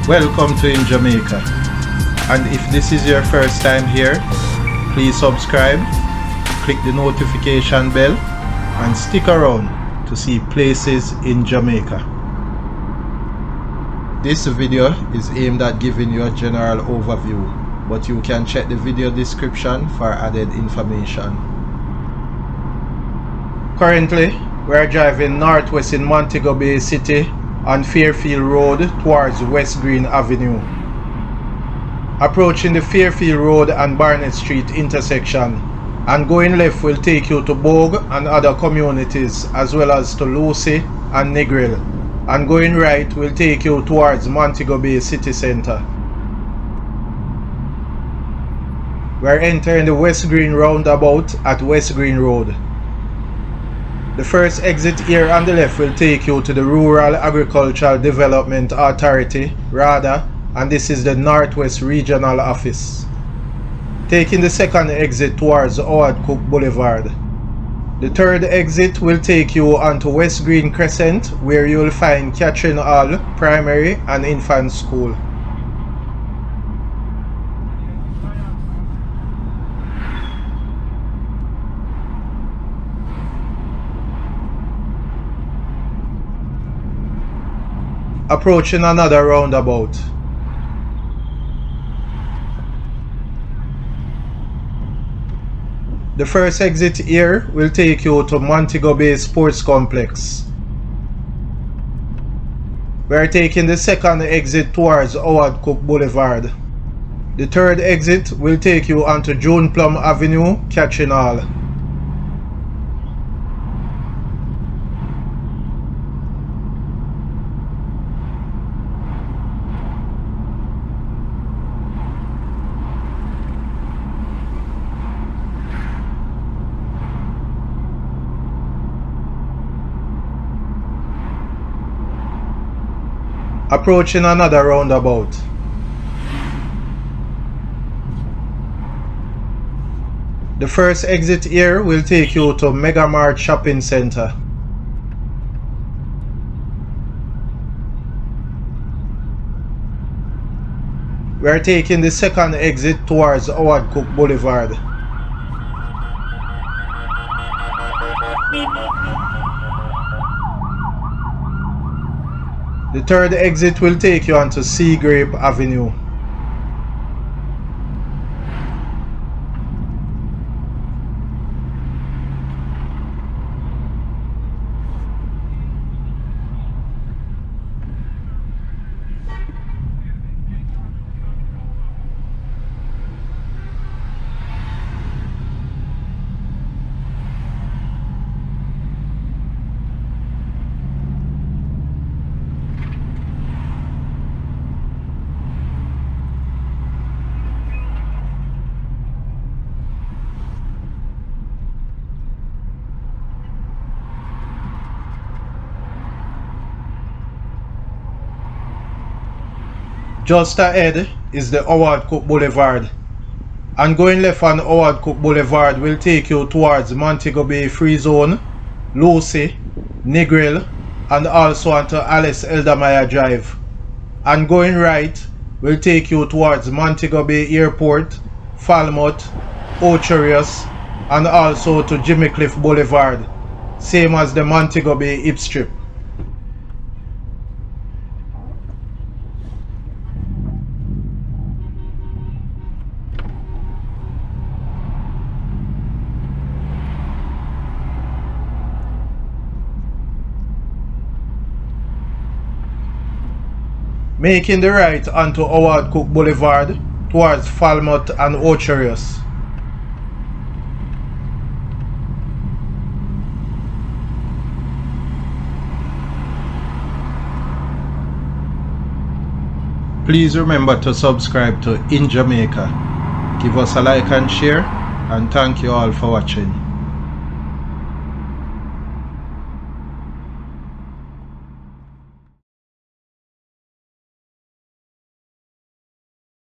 Welcome to In Jamaica, and if this is your first time here, please subscribe, click the notification bell and stick around to see places in Jamaica. This video is aimed at giving you a general overview, but you can check the video description for added information. Currently, we are driving northwest in Montego Bay City on Fairfield Road towards West Green Avenue. Approaching the Fairfield Road and Barnett Street intersection, and going left will take you to Bogue and other communities, as well as to Lucy and Negril, and going right will take you towards Montego Bay City Centre. We are entering the West Green roundabout at West Green Road. The first exit here on the left will take you to the Rural Agricultural Development Authority, RADA, and this is the Northwest Regional Office. Taking the second exit towards Howard Cook Boulevard. The third exit will take you onto West Green Crescent, where you will find Catherine Hall Primary and Infant School. Approaching another roundabout. The first exit here will take you to Montego Bay Sports Complex. We are taking the second exit towards Howard Cook Boulevard. The third exit will take you onto June Plum Avenue, Catherine Hall. Approaching another roundabout. The first exit here will take you to Mega Mart Shopping Center. We are taking the second exit towards Howard Cook Boulevard. The third exit will take you onto Seagrape Avenue. Just ahead is the Howard Cook Boulevard, and going left on Howard Cook Boulevard will take you towards Montego Bay Free Zone, Lucy, Negril, and also onto Alice Eldermeyer Drive, and going right will take you towards Montego Bay Airport, Falmouth, Ocherius, and also to Jimmy Cliff Boulevard, same as the Montego Bay Hip Strip. Making the right onto Howard Cook Boulevard towards Falmouth and Ocherius. Please remember to subscribe to In Jamaica. Give us a like and share, and thank you all for watching.